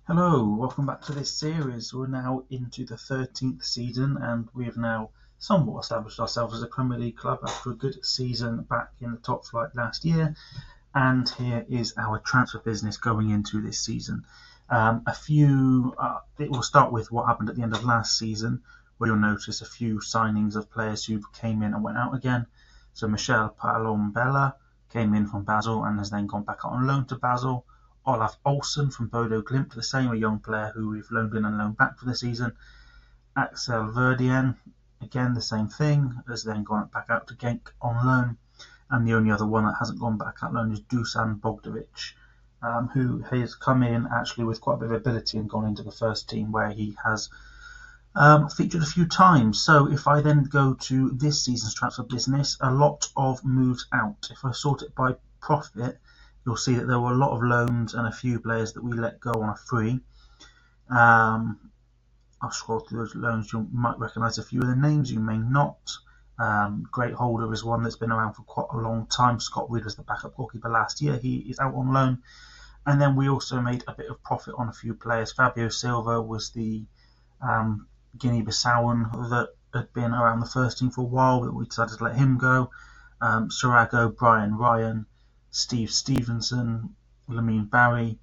Hello, welcome back to this series. We're now into the 13th season and we have now somewhat established ourselves as a Premier League club after a good season back in the top flight last year. And here is our transfer business going into this season. It will start with what happened at the end of last season, where you'll notice a few signings of players who came in and went out again. So Michel Palombella came in from Basel and has then gone back out on loan to Basel. Olaf Olsen from Bodo Glimt, the same, a young player who we've loaned in and loaned back for the season. Axel Verdien, again the same thing, has then gone back out to Genk on loan. And the only other one that hasn't gone back out loan is Dusan Bogdanovic, who has come in actually with quite a bit of ability and gone into the first team where he has featured a few times. So if I then go to this season's transfer business, a lot of moves out. If I sort it by profit, you'll see that there were a lot of loans and a few players that we let go on a free. I'll scroll through those loans. You might recognise a few of the names, you may not. Great Holder is one that's been around for quite a long time. Scott Reed was the backup goalkeeper last year. He is out on loan. And then we also made a bit of profit on a few players. Fabio Silva was the Guinea-Bissaoan that had been around the first team for a while, but we decided to let him go. Sarago, Brian Ryan, Steve Stevenson, Lamine Barry.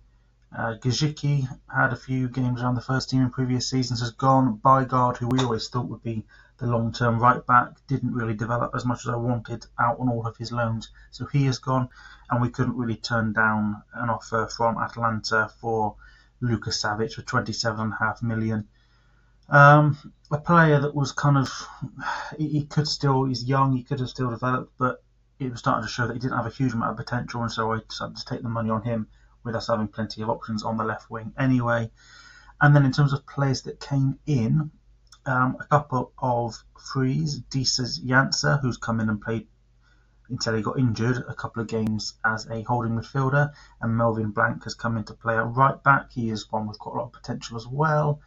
Gajicki had a few games around the first team in previous seasons, has gone. Bygard, who we always thought would be the long-term right-back, didn't really develop as much as I wanted out on all of his loans, so he has gone. And we couldn't really turn down an offer from Atalanta for Lucas Savic for 27.5 million. A player that was kind of, he's young, he could have still developed, but it was starting to show that he didn't have a huge amount of potential, and so I decided to take the money on him with us having plenty of options on the left wing anyway. And then in terms of players that came in, a couple of frees. Disas Jansa, who's come in and played until he got injured a couple of games as a holding midfielder, and Melvin Blanc has come in to play at right back. He is one with quite a lot of potential as well.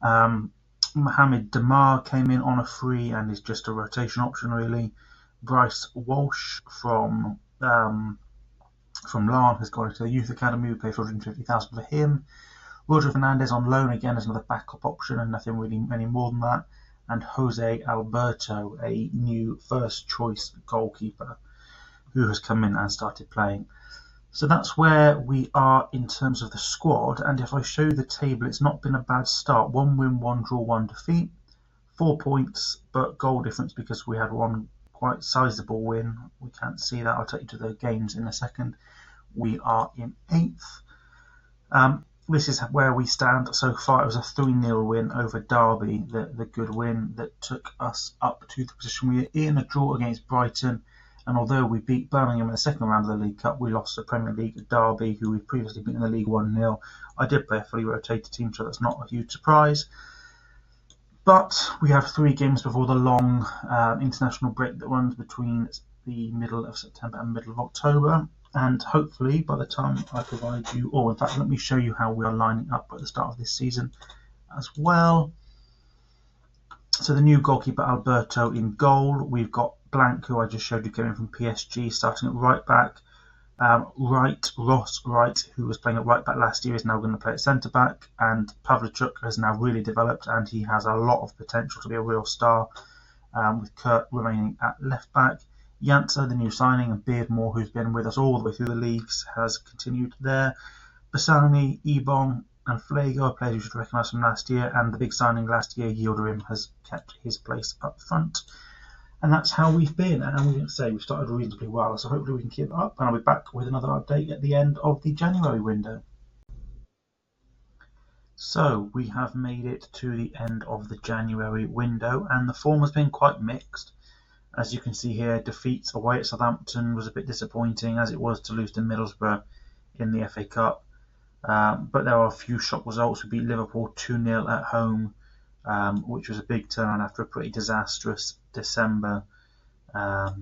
Mohamed Damar came in on a free and is just a rotation option really. Bryce Walsh from Larne has gone into the youth academy. We paid 450,000 for him. Roger Fernandez on loan again as another backup option and nothing really any more than that. And Jose Alberto, a new first choice goalkeeper who has come in and started playing. So that's where we are in terms of the squad. And if I show you the table, it's not been a bad start. 1 win, 1 draw, 1 defeat. 4 points, but goal difference because we had one quite sizable win. We can't see that. I'll take you to the games in a second. We are in 8th. This is where we stand so far. It was a 3-0 win over Derby, the good win that took us up to the position we are in. A draw against Brighton. And although we beat Birmingham in the second round of the League Cup, we lost to Premier League at Derby, who we've previously beaten in the League 1-0. I did play a fully rotated team, so that's not a huge surprise. But we have 3 games before the long international break that runs between the middle of September and middle of October. And hopefully by the time I provide you, or in fact let me show you how we are lining up at the start of this season as well. So the new goalkeeper Alberto in goal. We've got Blanc, who I just showed you, came in from PSG, starting at right back. Ross Wright, who was playing at right back last year, is now going to play at centre back. And Pavlychuk has now really developed, and he has a lot of potential to be a real star. With Kurt remaining at left back. Jansa, the new signing, and Beardmore, who's been with us all the way through the leagues, has continued there. Bassani, Ebong, and Flego are players you should recognise from last year, and the big signing last year, Yildirim, has kept his place up front. And that's how we've been, and we've started reasonably well, so hopefully we can keep it up, and I'll be back with another update at the end of the January window. So we have made it to the end of the January window, and the form has been quite mixed. As you can see here, defeats away at Southampton was a bit disappointing, as it was to lose to Middlesbrough in the FA Cup. But there are a few shock results. We beat Liverpool 2-0 at home, which was a big turnaround after a pretty disastrous December. A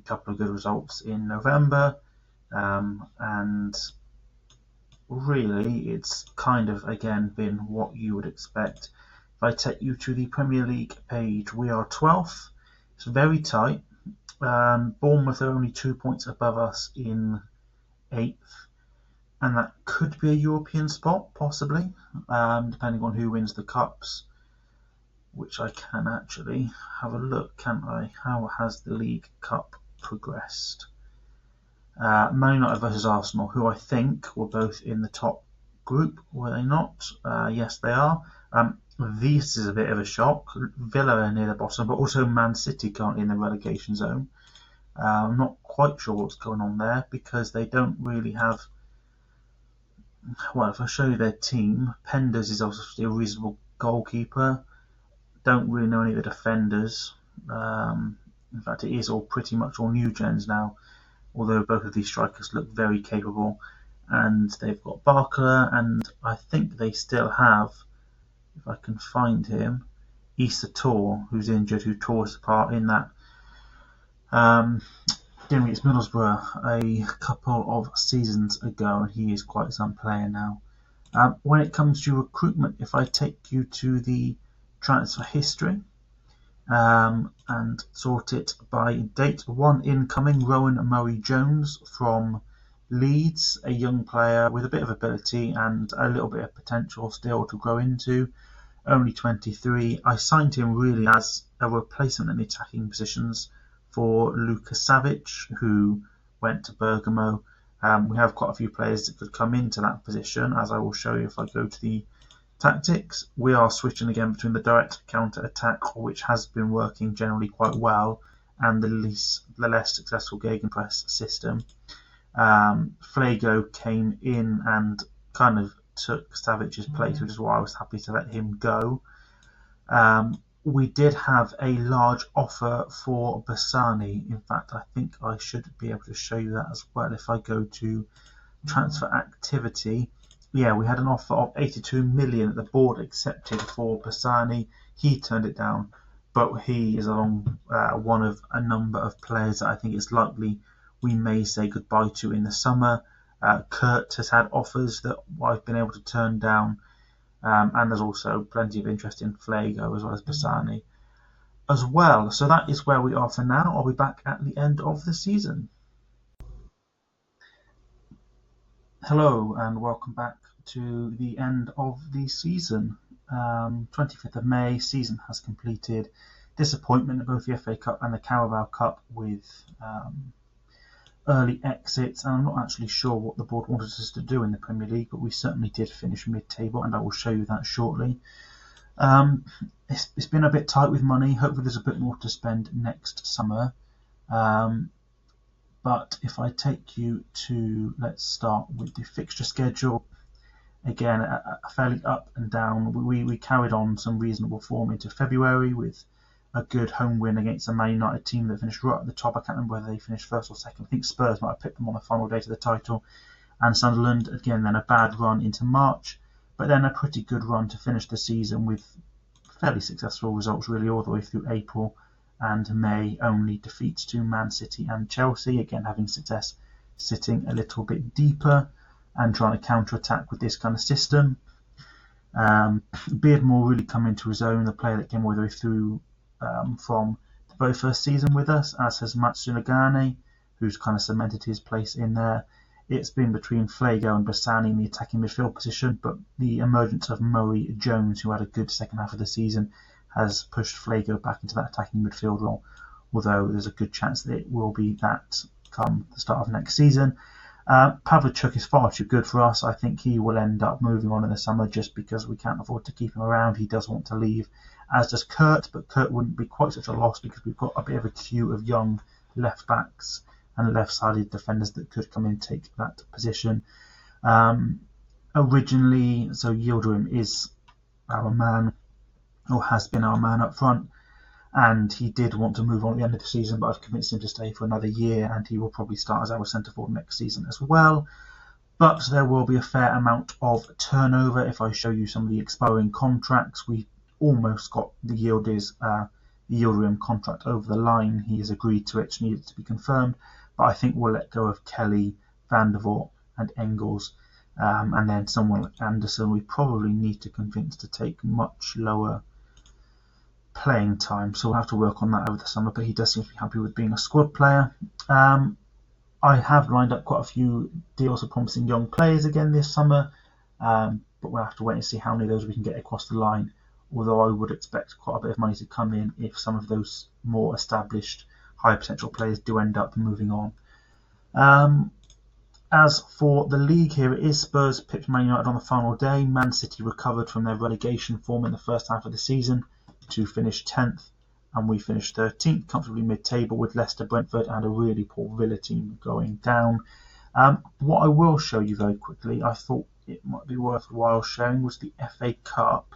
couple of good results in November. And really, it's kind of, again, been what you would expect. If I take you to the Premier League page, we are 12th. It's very tight. Bournemouth are only 2 points above us in 8th. and that could be a European spot, possibly, depending on who wins the Cups, which I can actually have a look, can't I? How has the League Cup progressed? Man United versus Arsenal, who I think were both in the top group, were they not? Yes, they are. This is a bit of a shock. Villa are near the bottom, but also Man City currently in the relegation zone. I'm not quite sure what's going on there because they don't really have. Well, if I show you their team, Penders is obviously a reasonable goalkeeper. Don't really know any of the defenders. In fact, it is all pretty much all new gens now, although both of these strikers look very capable. And they've got Barker, and I think they still have, if I can find him, Issa Tor, who's injured, who tore us apart in that game against Middlesbrough a couple of seasons ago, and he is quite some player now. When it comes to recruitment, if I take you to the transfer history and sort it by date, one incoming, Rowan Murray-Jones from Leeds, a young player with a bit of ability and a little bit of potential still to grow into, only 23. I signed him really as a replacement in the attacking positions for Luka Savic, who went to Bergamo. We have quite a few players that could come into that position, as I will show you if I go to the tactics. We are switching again between the direct counter-attack, which has been working generally quite well, and the less successful gegenpress system. Flego came in and kind of took Savic's place, which is why I was happy to let him go. We did have a large offer for Bassani. In fact, I think I should be able to show you that as well. If I go to transfer activity, yeah, we had an offer of 82 million that the board accepted for Bassani. He turned it down, but he is along one of a number of players that I think it's likely we may say goodbye to in the summer. Kurt has had offers that I've been able to turn down. And there's also plenty of interest in Flego as well as Bassani as well. So that is where we are for now. I'll be back at the end of the season. Hello and welcome back to the end of the season. 25th of May, season has completed. Disappointment in both the FA Cup and the Carabao Cup with early exits, and I'm not actually sure what the board wanted us to do in the Premier League, but we certainly did finish mid-table, and I will show you that shortly. It's been a bit tight with money. Hopefully there's a bit more to spend next summer. But if I take you to, let's start with the fixture schedule. Again, a fairly up and down. We carried on some reasonable form into February with a good home win against a Man United team that finished right at the top. I can't remember whether they finished first or second. I think Spurs might have picked them on the final day to the title. And Sunderland, again, then a bad run into March, but then a pretty good run to finish the season with fairly successful results really all the way through April and May. Only defeats to Man City and Chelsea, again having success sitting a little bit deeper and trying to counter-attack with this kind of system. Beardmore really come into his own, the player that came all the way through from the very first season with us, as has Matsunagane, who's kind of cemented his place in there. It's been between Flego and Bassani in the attacking midfield position, but the emergence of Murray-Jones, who had a good second half of the season, has pushed Flego back into that attacking midfield role, although there's a good chance that it will be that come the start of next season. Pavlychuk is far too good for us. I think he will end up moving on in the summer just because we can't afford to keep him around. He does want to leave, as does Kurt, but Kurt wouldn't be quite such a loss because we've got a bit of a queue of young left backs and left-sided defenders that could come in and take that position. Originally, so Yildirim is our man, or has been our man up front, and he did want to move on at the end of the season, but I've convinced him to stay for another year, and he will probably start as our centre-forward next season as well. But there will be a fair amount of turnover. If I show you some of the expiring contracts, we almost got the Yildirim contract over the line. He has agreed to it, needed to be confirmed, but I think we'll let go of Kelly, Van der Voort and Engels, and then someone like Anderson we probably need to convince to take much lower playing time, so we'll have to work on that over the summer, but he does seem to be happy with being a squad player. I have lined up quite a few deals of promising young players again this summer, but we'll have to wait and see how many of those we can get across the line. Although I would expect quite a bit of money to come in if some of those more established, high potential players do end up moving on. As for the league here, it is Spurs pipped Man United on the final day. Man City recovered from their relegation form in the first half of the season to finish 10th, and we finished 13th, comfortably mid-table, with Leicester, Brentford and a really poor Villa team going down. What I will show you very quickly, I thought it might be worthwhile showing, was the FA Cup.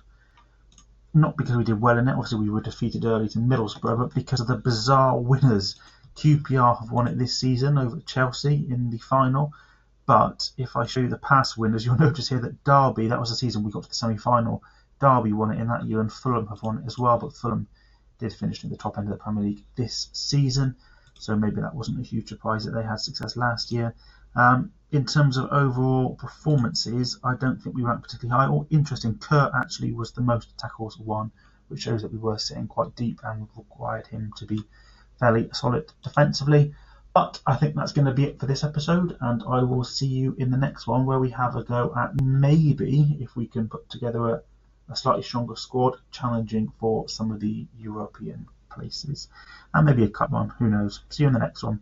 Not because we did well in it, obviously we were defeated early to Middlesbrough, but because of the bizarre winners. QPR have won it this season over Chelsea in the final. But if I show you the past winners, you'll notice here that Derby, that was the season we got to the semi-final, Derby won it in that year, and Fulham have won it as well, but Fulham did finish in the top end of the Premier League this season, so maybe that wasn't a huge surprise that they had success last year. In terms of overall performances, I don't think we ranked particularly high or interesting. Kurt actually was the most tackles won, which shows that we were sitting quite deep and required him to be fairly solid defensively. But I think that's going to be it for this episode, and I will see you in the next one where we have a go at maybe if we can put together a slightly stronger squad challenging for some of the European places, and maybe a cup one, who knows. See you in the next one.